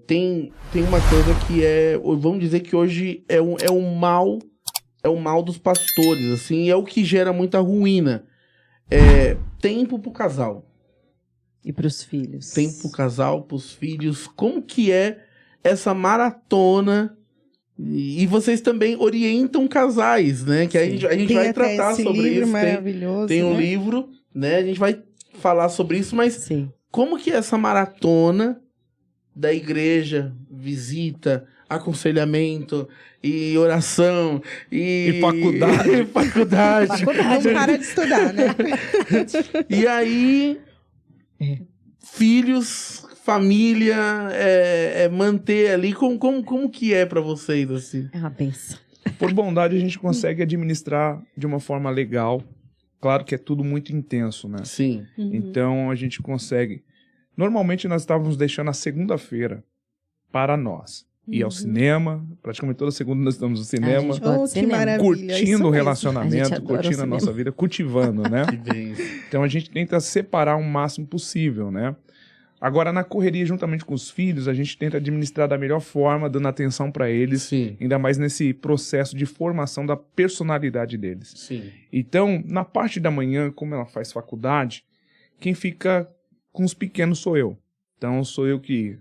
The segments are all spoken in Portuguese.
Tem uma coisa que vamos dizer que hoje é o mal dos pastores, assim, é o que gera muita ruína. Tempo pro casal. E para os filhos. Tempo pro casal, pros filhos. Como que é essa maratona? E vocês também orientam casais, né? Que a gente vai tratar sobre isso. Maravilhoso, tem um né? livro, né? A gente vai falar sobre isso, mas Sim. como que é essa maratona da igreja, visita, aconselhamento e oração E faculdade. e faculdade. Não para de estudar, né? E aí, filhos, família, manter ali, como que é pra vocês, assim? É uma benção. Por bondade, a gente consegue administrar de uma forma legal. Claro que é tudo muito intenso, né? Sim. Então, a gente consegue... Normalmente, nós estávamos deixando a segunda-feira para nós. Ir ao cinema, praticamente toda segunda nós estamos no cinema. gente gosta de Que cinema. maravilha. isso Curtindo o mesmo. A relacionamento, gente adora curtindo o a nossa vida, cultivando, né? Que bem. Então a gente tenta separar o máximo possível, né? Agora, na correria, juntamente com os filhos, a gente tenta administrar da melhor forma, dando atenção para eles, Sim. ainda mais nesse processo de formação da personalidade deles. Sim. Então, na parte da manhã, como ela faz faculdade, quem fica com os pequenos sou eu. Então, sou eu que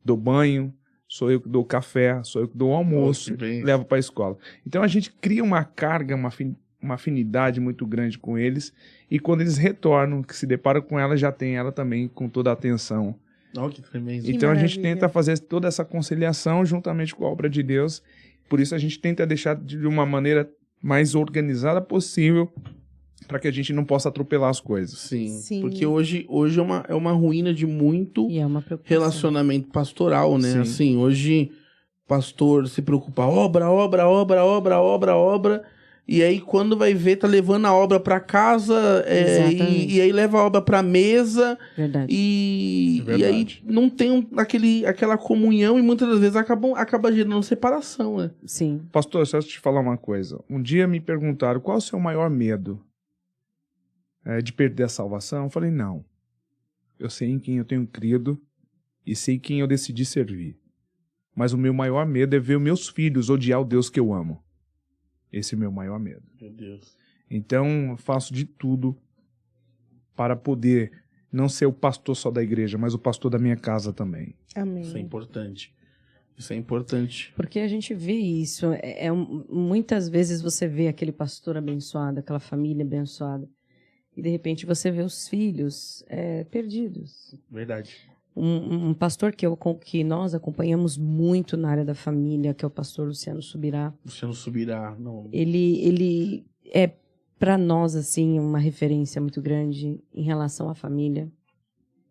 dou banho, sou eu que dou café, sou eu que dou almoço, que bem. levo para a escola. Então, a gente cria uma carga, uma afinidade muito grande com eles, e quando eles retornam, que se deparam com ela, já tem ela também com toda a atenção. Oh, que tremendo. Então a gente maravilha. tenta fazer toda essa conciliação juntamente com a obra de Deus, por isso a gente tenta deixar de uma maneira mais organizada possível, para que a gente não possa atropelar as coisas. Sim. Sim. Porque hoje é uma ruína de muito E é uma preocupação. relacionamento pastoral, né? Sim. Assim, hoje pastor se preocupa, obra, e aí quando vai ver, tá levando a obra pra casa, Exatamente. e aí leva a obra pra mesa, Verdade. e É verdade. aí não tem aquela comunhão, e muitas das vezes acaba gerando separação, né? Sim. Pastor, só te falar uma coisa. Um dia me perguntaram, qual é o seu maior medo? De perder a salvação? Eu falei, não. Eu sei em quem eu tenho crido e sei quem eu decidi servir. Mas o meu maior medo é ver meus filhos odiar o Deus que eu amo. Esse é o meu maior medo. Meu Deus. Então, eu faço de tudo para poder não ser o pastor só da igreja, mas o pastor da minha casa também. Amém. Isso é importante. Isso é importante. Porque a gente vê isso. Muitas vezes você vê aquele pastor abençoado, aquela família abençoada, e de repente você vê os filhos perdidos. Verdade. Um pastor que nós acompanhamos muito na área da família, que é o pastor Luciano Subirá. Luciano Subirá. Não. Ele é, para nós, assim, uma referência muito grande em relação à família,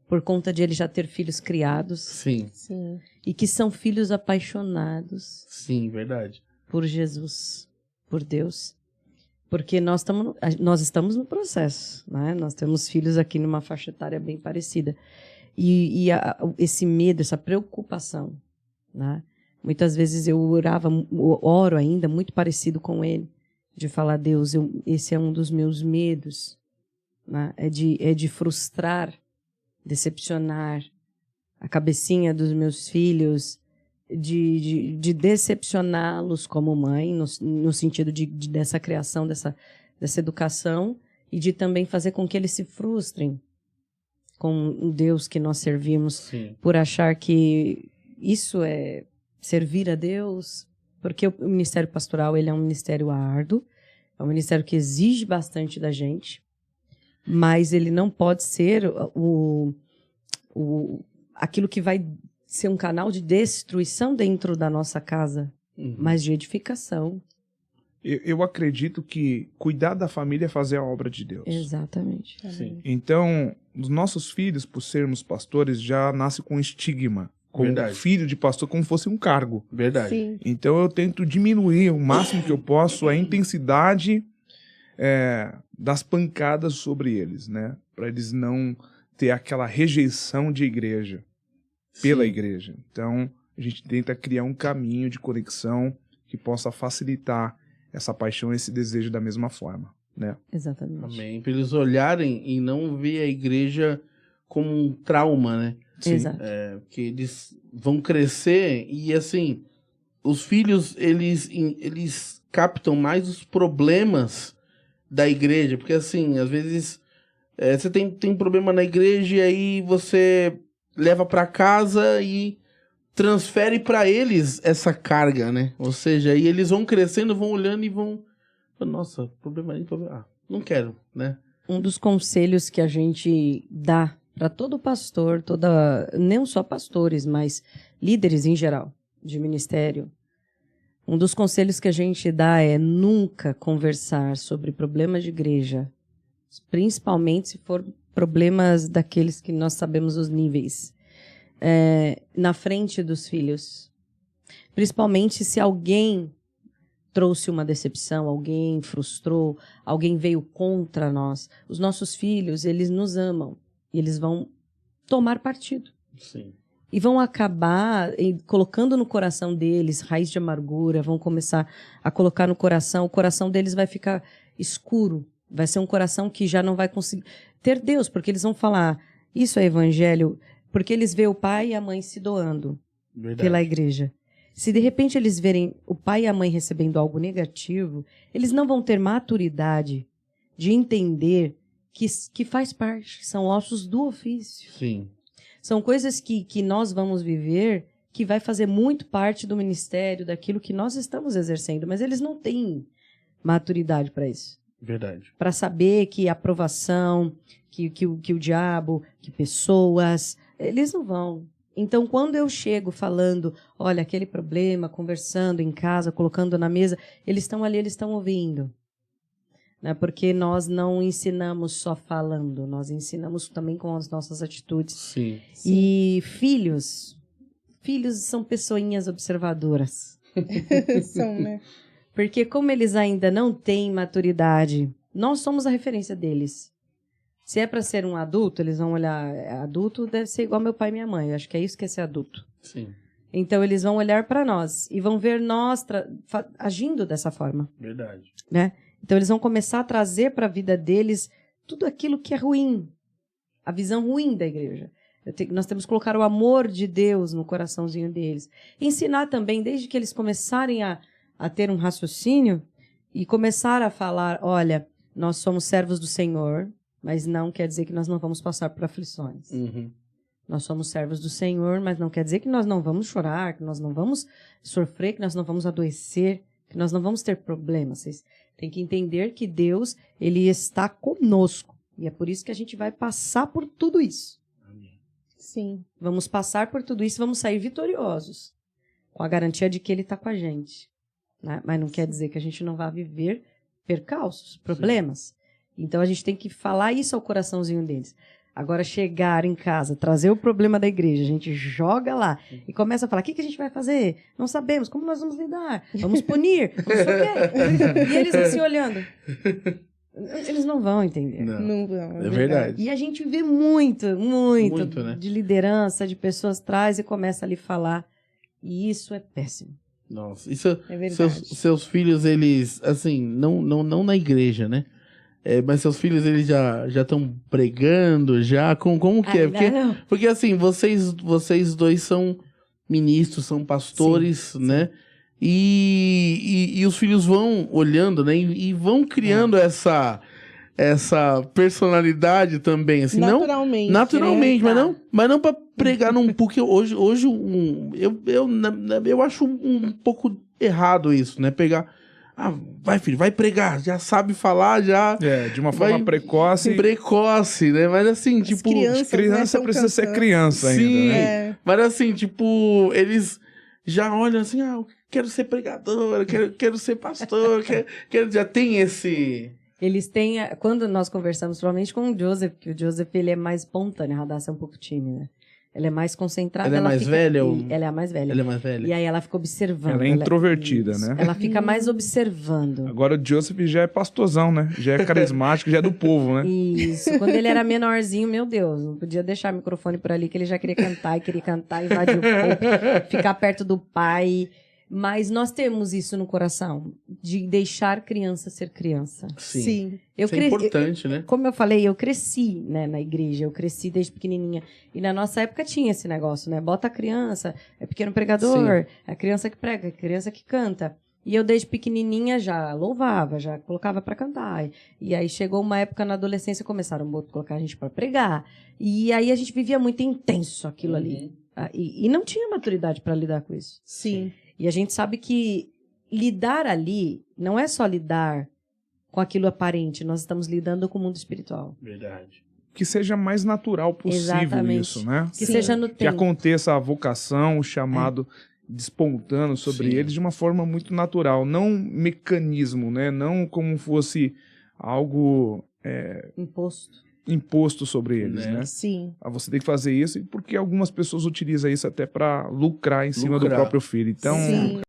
por conta de ele já ter filhos criados Sim. Sim. e que são filhos apaixonados Sim, verdade. por Jesus, por Deus. Porque nós estamos no processo, né? Nós temos filhos aqui numa faixa etária bem parecida. E esse medo, essa preocupação, né? Muitas vezes eu oro ainda, muito parecido com ele, de falar, Deus, esse é um dos meus medos, né? É de frustrar, decepcionar a cabecinha dos meus filhos, de decepcioná-los como mãe, no sentido dessa criação, dessa educação, e de também fazer com que eles se frustrem com o Deus que nós servimos, Sim. por achar que isso é servir a Deus, porque o ministério pastoral ele é um ministério árduo, é um ministério que exige bastante da gente, mas ele não pode ser aquilo que vai ser um canal de destruição dentro da nossa casa, Uhum. mas de edificação. Eu acredito que cuidar da família é fazer a obra de Deus. Exatamente. Sim. Então, os nossos filhos, por sermos pastores, já nascem com estigma, como Verdade. filho de pastor, como fosse um cargo. Verdade. Sim. Então, eu tento diminuir o máximo que eu posso a intensidade das pancadas sobre eles, né? Para eles não ter aquela rejeição de igreja, pela Sim. igreja. Então, a gente tenta criar um caminho de conexão que possa facilitar essa paixão, esse desejo da mesma forma, né? Exatamente. Amém. Para eles olharem e não ver a igreja como um trauma, né? Sim. Exato. Que eles vão crescer e, assim, os filhos, eles captam mais os problemas da igreja, porque, assim, às vezes você tem um problema na igreja e aí você leva pra casa e transfere pra eles essa carga, né? Ou seja, aí eles vão crescendo, vão olhando e vão... Nossa, problema aí, problema... Ah, não quero, né? Um dos conselhos que a gente dá para todo pastor, não só pastores, mas líderes em geral, de ministério, um dos conselhos que a gente dá é nunca conversar sobre problemas de igreja, principalmente se for problemas daqueles que nós sabemos os níveis, na frente dos filhos. Principalmente se alguém trouxe uma decepção, alguém frustrou, alguém veio contra nós. Os nossos filhos, eles nos amam e eles vão tomar partido. Sim. E vão acabar colocando no coração deles raiz de amargura, vão começar a colocar no coração, o coração deles vai ficar escuro, vai ser um coração que já não vai conseguir ter Deus, porque eles vão falar, isso é evangelho, porque eles veem o pai e a mãe se doando pela igreja. Se de repente eles verem o pai e a mãe recebendo algo negativo, eles não vão ter maturidade de entender que faz parte, que são ossos do ofício. Sim. São coisas que nós vamos viver que vai fazer muito parte do ministério, daquilo que nós estamos exercendo, mas eles não têm maturidade para isso. Verdade. Para saber que aprovação, que o diabo, que pessoas, eles não vão. Então, quando eu chego falando, olha, aquele problema, conversando em casa, colocando na mesa, eles estão ali, eles estão ouvindo. Né? Porque nós não ensinamos só falando, nós ensinamos também com as nossas atitudes. Sim. E filhos são pessoinhas observadoras. São, né? Porque como eles ainda não têm maturidade, nós somos a referência deles. Se é para ser um adulto, eles vão olhar, adulto deve ser igual meu pai e minha mãe, eu acho que é isso que é ser adulto. Sim. Então eles vão olhar para nós e vão ver nós agindo dessa forma. Verdade. Né? Então eles vão começar a trazer para a vida deles tudo aquilo que é ruim, a visão ruim da igreja. Nós temos que colocar o amor de Deus no coraçãozinho deles. Ensinar também, desde que eles começarem a ter um raciocínio e começar a falar, olha, nós somos servos do Senhor, mas não quer dizer que nós não vamos passar por aflições. Uhum. Nós somos servos do Senhor, mas não quer dizer que nós não vamos chorar, que nós não vamos sofrer, que nós não vamos adoecer, que nós não vamos ter problemas. Vocês têm que entender que Deus, Ele está conosco. E é por isso que a gente vai passar por tudo isso. Sim. Vamos passar por tudo isso e vamos sair vitoriosos, com a garantia de que Ele está com a gente. Né? Mas não quer dizer que a gente não vá viver percalços, problemas. Sim. Então a gente tem que falar isso ao coraçãozinho deles. Agora chegar em casa, trazer o problema da igreja, a gente joga lá e começa a falar, o que a gente vai fazer? Não sabemos, como nós vamos lidar? Vamos punir? Vamos o quê? E eles assim olhando. Eles não vão entender. Não vão. É verdade. E a gente vê muito, né? de liderança, de pessoas traz e começa ali a falar. E isso é péssimo. Nossa, isso é verdade. Seus filhos, eles, assim, não na igreja, né? Mas seus filhos, eles já estão pregando, já? Como que é? Porque, assim, vocês dois são ministros, são pastores, sim, né? Sim. E os filhos vão olhando, né? E vão criando essa personalidade também, assim, naturalmente, naturalmente, né? mas não para pregar num porque hoje eu acho um pouco errado isso, né? Pegar, vai filho, vai pregar, já sabe falar, já de uma forma precoce, né? Mas assim, tipo, criança precisa ser criança ainda, sim, né? Mas assim, tipo, eles já olham assim, eu quero ser pregador, quero ser pastor, já tem esse... Eles têm, quando nós conversamos, provavelmente com o Joseph, que o Joseph, ele é mais espontâneo, a Radassa é um pouco tímida. Ela é mais concentrada. Ela é mais velha? Ela é a mais velha. Ela é mais velha. E aí ela fica observando. Ela é introvertida, né? Ela fica mais observando. Agora o Joseph já é pastorzão, né? Já é carismático, já é do povo, né? Isso. Quando ele era menorzinho, meu Deus, não podia deixar o microfone por ali, que ele já queria cantar, invadir o povo, ficar perto do pai. Mas nós temos isso no coração, de deixar criança ser criança. Sim. Eu Isso é importante, né? Como eu falei, eu cresci, né, na igreja, eu cresci desde pequenininha. E na nossa época tinha esse negócio, né? Bota a criança, é pequeno pregador, é a criança que prega, é a criança que canta. E eu desde pequenininha já louvava, já colocava pra cantar. E aí chegou uma época na adolescência, começaram a colocar a gente pra pregar. E aí a gente vivia muito intenso aquilo ali. E não tinha maturidade pra lidar com isso. Sim. E a gente sabe que lidar ali não é só lidar com aquilo aparente, nós estamos lidando com o mundo espiritual. Verdade. Que seja mais natural possível Exatamente. isso, né? Que Sim. seja no Que tempo. aconteça a vocação, o chamado despontando sobre Sim. eles de uma forma muito natural, não mecanismo, né? Não como fosse algo imposto sobre eles, Né? né? Sim. Você tem que fazer isso porque algumas pessoas utilizam isso até para lucrar em cima do Lucrar. próprio filho. Então, Sim.